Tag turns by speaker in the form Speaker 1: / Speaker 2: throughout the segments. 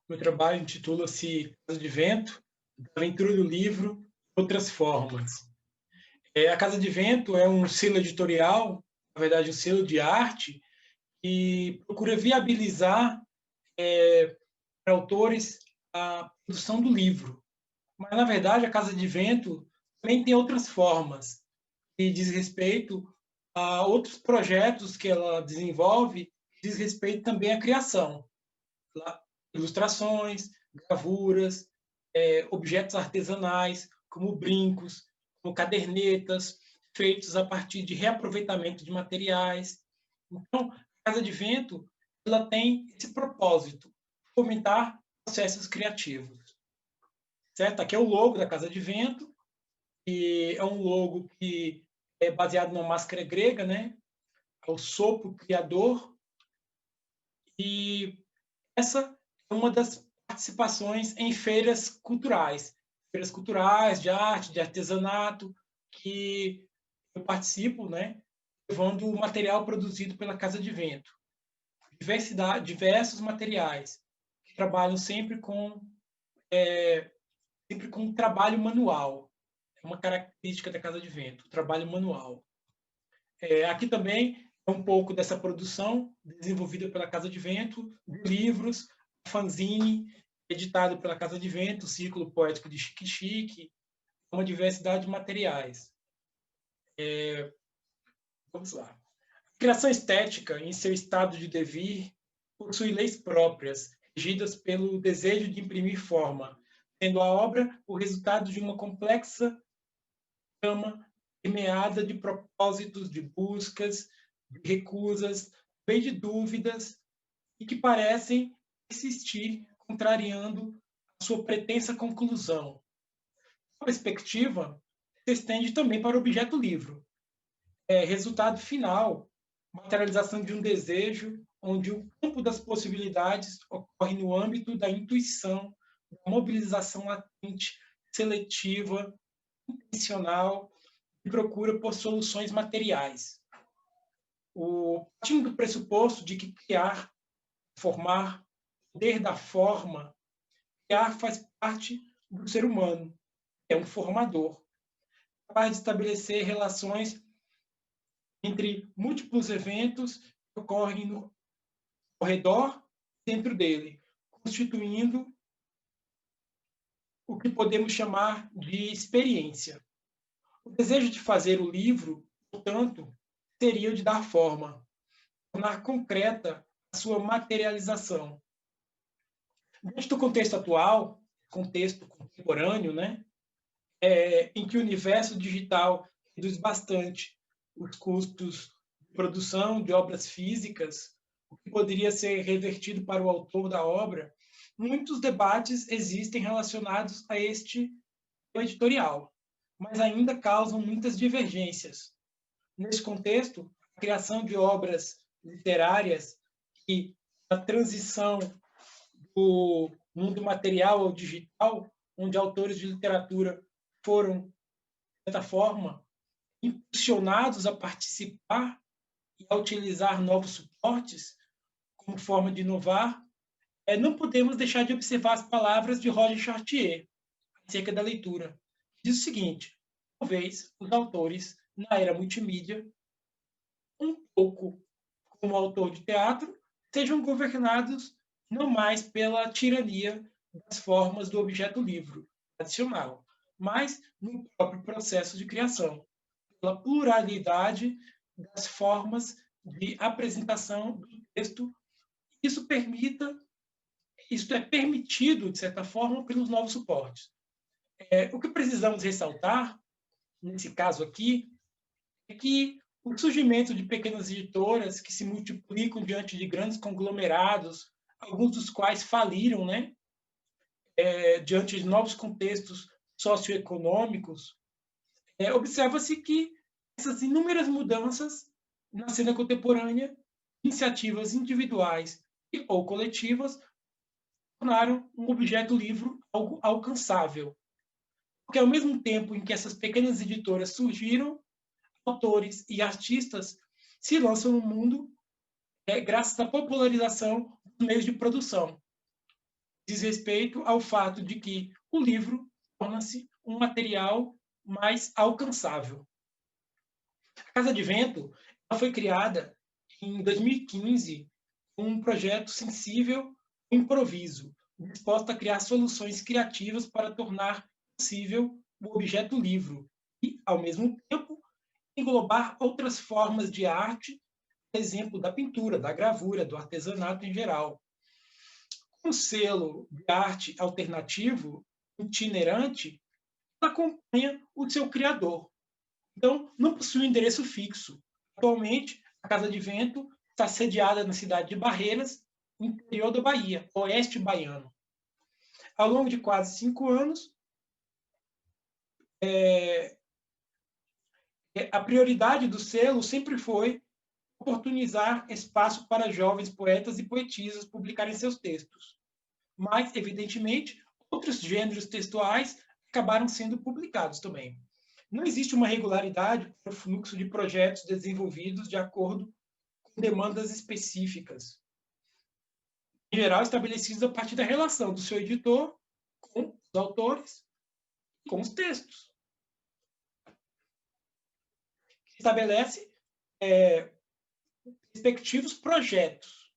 Speaker 1: Meu trabalho intitula-se Casa de Vento, da aventura do livro Outras Formas. A Casa de Vento é um selo editorial, na verdade um selo de arte, que procura viabilizar para autores a produção do livro. Mas, na verdade, a Casa de Vento também tem outras formas, que diz respeito a outros projetos que ela desenvolve, diz respeito também à criação. Ilustrações, gravuras, objetos artesanais, como brincos, como cadernetas, feitos a partir de reaproveitamento de materiais. Então, a Casa de Vento ela tem esse propósito, fomentar processos criativos. Certo? Aqui é o logo da Casa de Vento, que é um logo que é baseado numa máscara grega, né? É o sopro criador. E essa é uma das participações em feiras culturais de arte, de artesanato, que eu participo, né, levando o material produzido pela Casa de Vento. Diversos materiais que trabalham sempre com trabalho manual. É uma característica da Casa de Vento, o trabalho manual. Aqui também é um pouco dessa produção desenvolvida pela Casa de Vento, livros, fanzine, editado pela Casa de Vento, o Círculo Poético de Chique Chique, uma diversidade de materiais. Vamos lá. A criação estética, em seu estado de devir, possui leis próprias, regidas pelo desejo de imprimir forma, sendo a obra o resultado de uma complexa gama permeada de propósitos, de buscas, de recusas, bem de dúvidas, e que parecem persistir, contrariando a sua pretensa conclusão. A perspectiva se estende também para o objeto livro. Resultado final, materialização de um desejo, onde o campo das possibilidades ocorre no âmbito da intuição, da mobilização latente, seletiva, intencional, e procura por soluções materiais. Partindo do pressuposto de que criar, formar, poder da forma, criar faz parte do ser humano, é um formador, capaz de estabelecer relações entre múltiplos eventos que ocorrem ao redor e dentro dele, constituindo o que podemos chamar de experiência. O desejo de fazer o livro, portanto, seria o de dar forma, tornar concreta a sua materialização. Dentro do contexto atual, contexto contemporâneo, né, em que o universo digital reduz bastante os custos de produção de obras físicas, o que poderia ser revertido para o autor da obra, muitos debates existem relacionados a este editorial, mas ainda causam muitas divergências. Nesse contexto, a criação de obras literárias e a transição do mundo material ao digital, onde autores de literatura foram, de certa forma, impulsionados a participar e a utilizar novos suportes como forma de inovar, não podemos deixar de observar as palavras de Roger Chartier acerca da leitura. Diz o seguinte: talvez os autores, na era multimídia, um pouco como autor de teatro, sejam governados não mais pela tirania das formas do objeto livro tradicional, mas no próprio processo de criação, pela pluralidade das formas de apresentação do texto. Isso é permitido, de certa forma, pelos novos suportes. O que precisamos ressaltar, nesse caso aqui, é que o surgimento de pequenas editoras que se multiplicam diante de grandes conglomerados, alguns dos quais faliram, né? Diante de novos contextos socioeconômicos, observa-se que essas inúmeras mudanças na cena contemporânea, iniciativas individuais ou coletivas, tornaram um objeto livro algo alcançável. Porque, ao mesmo tempo em que essas pequenas editoras surgiram, autores e artistas se lançam no mundo graças à popularização dos meios de produção. Diz respeito ao fato de que o livro torna-se um material mais alcançável. A Casa de Vento foi criada em 2015 com um projeto sensível ao improviso, disposta a criar soluções criativas para tornar possível o objeto livro e, ao mesmo tempo, englobar outras formas de arte, por exemplo, da pintura, da gravura, do artesanato em geral. Um selo de arte alternativo, itinerante, acompanha o seu criador. Então, não possui um endereço fixo. Atualmente, a Casa de Vento está sediada na cidade de Barreiras, interior da Bahia, oeste baiano. Ao longo de quase 5 anos, a prioridade do selo sempre foi oportunizar espaço para jovens poetas e poetisas publicarem seus textos. Mas, evidentemente, outros gêneros textuais acabaram sendo publicados também. Não existe uma regularidade para o fluxo de projetos desenvolvidos de acordo com demandas específicas, em geral estabelecidos a partir da relação do seu editor com os autores e com os textos. Estabelece respectivos projetos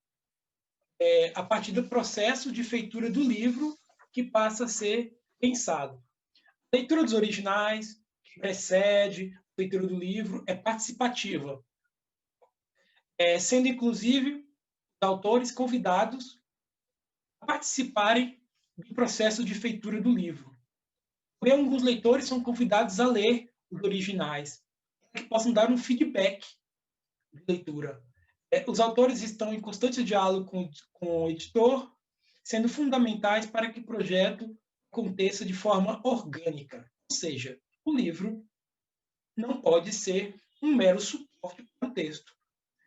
Speaker 1: a partir do processo de feitura do livro que passa a ser pensado. A leitura dos originais, que precede a leitura do livro, é participativa, sendo inclusive os autores convidados a participarem do processo de feitura do livro. Também alguns leitores são convidados a ler os originais, para que possam dar um feedback de leitura. Os autores estão em constante diálogo com o editor, sendo fundamentais para que o projeto aconteça de forma orgânica. Ou seja, o livro não pode ser um mero suporte para o texto.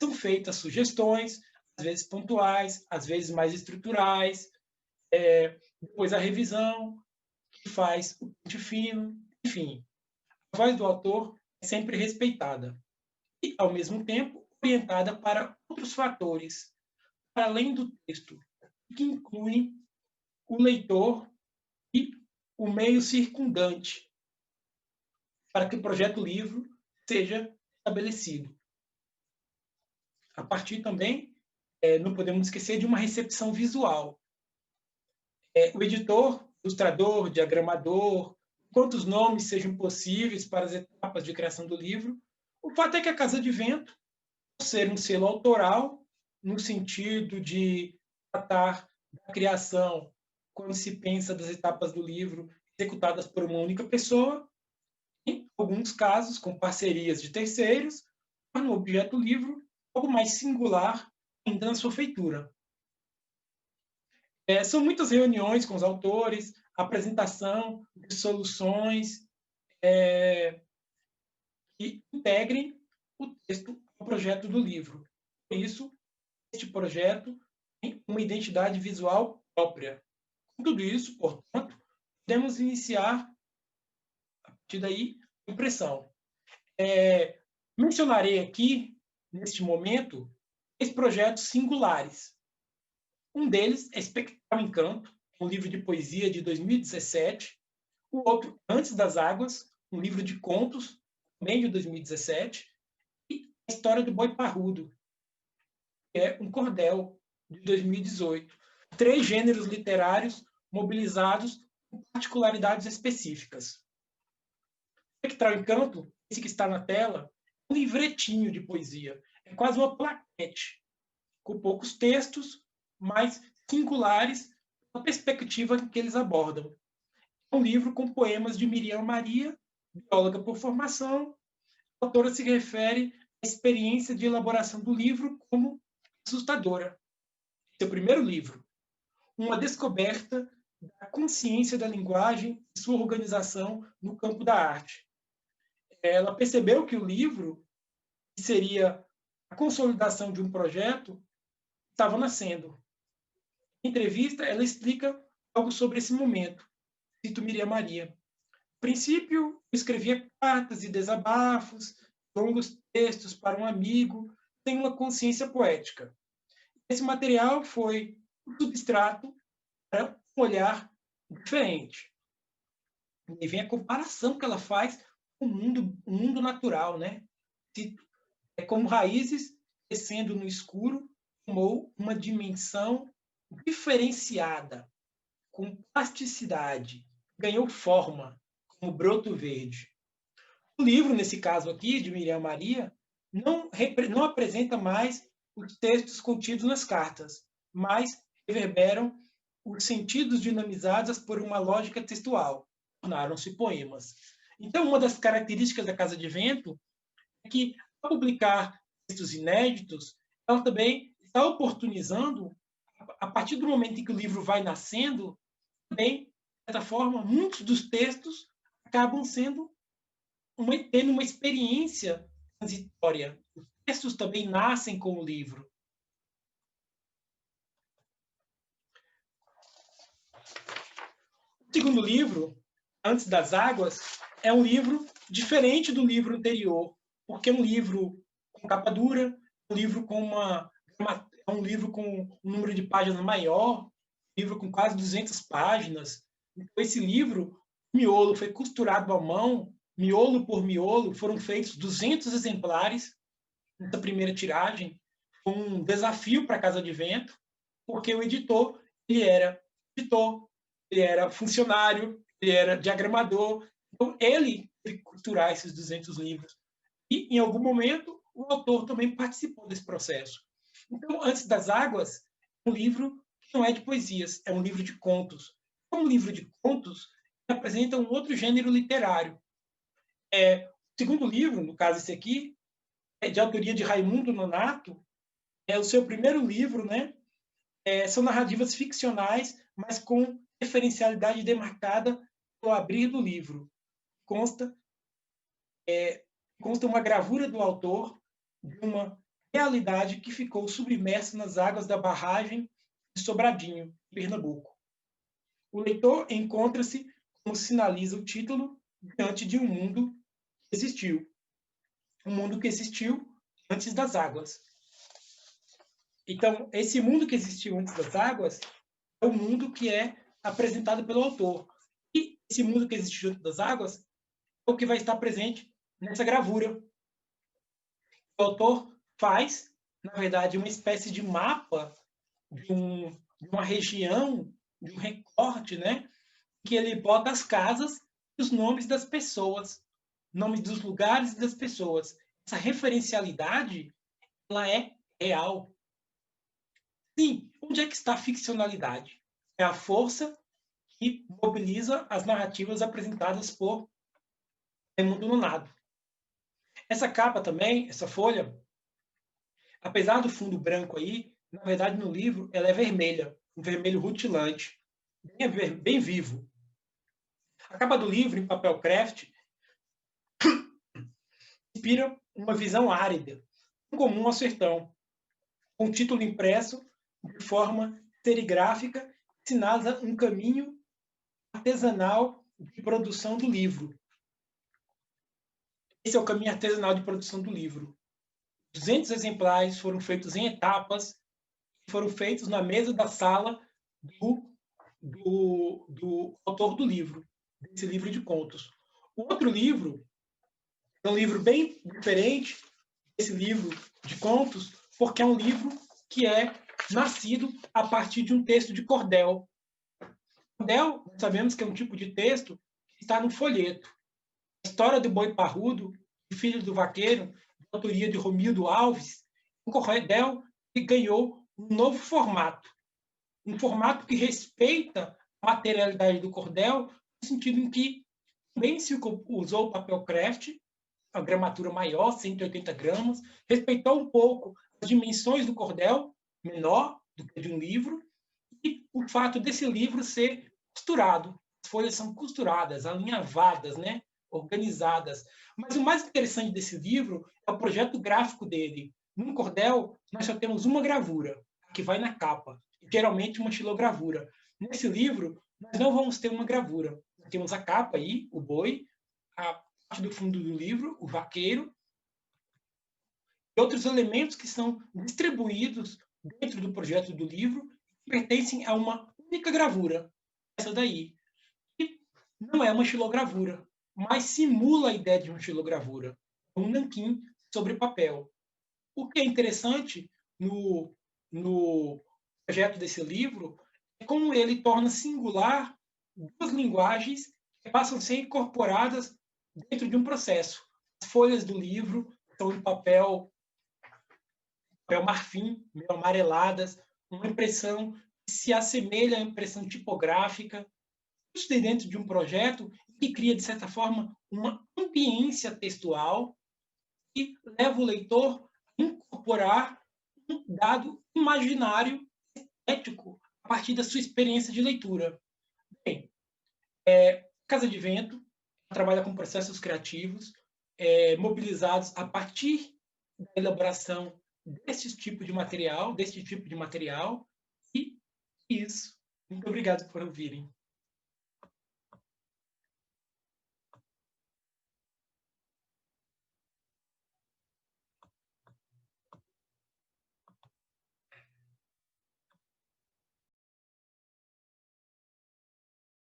Speaker 1: São feitas sugestões, às vezes pontuais, às vezes mais estruturais, depois a revisão, que faz o pente fino, enfim. A voz do autor é sempre respeitada e, ao mesmo tempo, orientada para outros fatores, para além do texto, que incluem o leitor e o meio circundante, para que o projeto livro seja estabelecido. A partir também, não podemos esquecer de uma recepção visual. O editor, ilustrador, diagramador, quantos nomes sejam possíveis para as etapas de criação do livro, o fato é que a Casa de Vento, por ser um selo autoral, no sentido de tratar da criação, quando se pensa das etapas do livro executadas por uma única pessoa, em alguns casos, com parcerias de terceiros, torna o objeto livro algo mais singular ainda na sua feitura. São muitas reuniões com os autores, apresentação de soluções que integrem o texto ao projeto do livro. Por isso, este projeto tem uma identidade visual própria. Com tudo isso, portanto, podemos iniciar, a partir daí, a impressão. Mencionarei aqui, neste momento, 3 projetos singulares. Um deles é Espectral Encanto, um livro de poesia de 2017. O outro, Antes das Águas, um livro de contos, também de 2017. E A História do Boi Parrudo, que é um cordel, de 2018. 3 gêneros literários mobilizados com particularidades específicas. Espectral Encanto, esse que está na tela, é um livretinho de poesia. É quase uma plaquete, com poucos textos, mais singulares na perspectiva que eles abordam. É um livro com poemas de Miriam Maria, bióloga por formação. A autora se refere à experiência de elaboração do livro como assustadora. Seu primeiro livro, uma descoberta da consciência da linguagem e sua organização no campo da arte. Ela percebeu que o livro, que seria a consolidação de um projeto, estava nascendo. Em entrevista, ela explica algo sobre esse momento. Cito Miriam Maria. No princípio, eu escrevia cartas e desabafos, longos textos para um amigo, sem uma consciência poética. Esse material foi um substrato para um olhar diferente. E vem a comparação que ela faz com o mundo natural, né? É como raízes descendo no escuro, tomou uma dimensão diferenciada, com plasticidade, ganhou forma, como broto verde. O livro, nesse caso aqui, de Miriam Maria, não apresenta mais os textos contidos nas cartas, mas reverberam os sentidos dinamizados por uma lógica textual. Tornaram-se poemas. Então, uma das características da Casa de Vento é que, ao publicar textos inéditos, ela também está oportunizando, a partir do momento em que o livro vai nascendo, também, de certa forma, muitos dos textos acabam tendo uma experiência transitória. Os textos também nascem com o livro. O segundo livro, Antes das Águas, é um livro diferente do livro anterior, porque é um livro com capa dura, um livro com um número de páginas maior, um livro com quase 200 páginas. Então, esse livro, o miolo foi costurado à mão, miolo por miolo, foram feitos 200 exemplares nessa primeira tiragem. Foi um desafio para a Casa de Vento, porque o editor, editor, ele era funcionário, ele era diagramador, então ele teve que costurar esses 200 livros. E, em algum momento, o autor também participou desse processo. Então, Antes das Águas é um livro que não é de poesias, é um livro de contos. Como livro de contos, ele apresenta um outro gênero literário. O segundo livro, no caso esse aqui, é de autoria de Raimundo Nonato, é o seu primeiro livro, né? São narrativas ficcionais, mas com referencialidade demarcada pelo abrir do livro. Consta uma gravura do autor de uma realidade que ficou submersa nas águas da barragem de Sobradinho, Pernambuco. O leitor encontra-se, como sinaliza o título, diante de um mundo que existiu. Um mundo que existiu antes das águas. Então, esse mundo que existiu antes das águas é o mundo que é apresentado pelo autor. E esse mundo que existiu antes das águas é o que vai estar presente nessa gravura. O autor faz, na verdade, uma espécie de mapa de uma região, de um recorte, né? Que ele bota as casas e os nomes das pessoas, nomes dos lugares e das pessoas. Essa referencialidade, ela é real. Sim, onde é que está a ficcionalidade? É a força que mobiliza as narrativas apresentadas por Raimundo Nonato. Essa capa também, essa folha, apesar do fundo branco aí, na verdade no livro ela é vermelha, um vermelho rutilante, bem vivo. A capa do livro, em papel craft, inspira uma visão árida, comum ao sertão, com um título impresso de forma serigráfica, sinaliza um caminho artesanal de produção do livro. Esse é o caminho artesanal de produção do livro. 200 exemplares foram feitos em etapas, foram feitos na mesa da sala do autor do livro, desse livro de contos. O outro livro é um livro bem diferente desse livro de contos, porque é um livro que é nascido a partir de um texto de cordel. Cordel, nós sabemos que é um tipo de texto que está no folheto. A história do boi parrudo, filho do vaqueiro, de autoria de Romildo Alves, um cordel que ganhou um novo formato. Um formato que respeita a materialidade do cordel, no sentido em que também se usou o papel craft, a gramatura maior, 180 gramas, respeitou um pouco as dimensões do cordel, menor do que de um livro, e o fato desse livro ser costurado. As folhas são costuradas, alinhavadas, né? Organizadas. Mas o mais interessante desse livro é o projeto gráfico dele. No cordel, nós só temos uma gravura, que vai na capa, geralmente uma xilogravura. Nesse livro, nós não vamos ter uma gravura. Nós temos a capa aí, o boi, a parte do fundo do livro, o vaqueiro, e outros elementos que são distribuídos dentro do projeto do livro, que pertencem a uma única gravura, essa daí. E não é uma xilogravura, mas simula a ideia de uma xilogravura, um nanquim sobre papel. O que é interessante no projeto desse livro é como ele torna singular duas linguagens que passam a ser incorporadas dentro de um processo. As folhas do livro são em papel marfim, meio amareladas, uma impressão que se assemelha à impressão tipográfica, isso dentro de um projeto que cria, de certa forma, uma ambiência textual que leva o leitor a incorporar um dado imaginário ético a partir da sua experiência de leitura. Bem, Casa de Vento trabalha com processos criativos mobilizados a partir da elaboração desse tipo de material, e isso. Muito obrigado por ouvirem.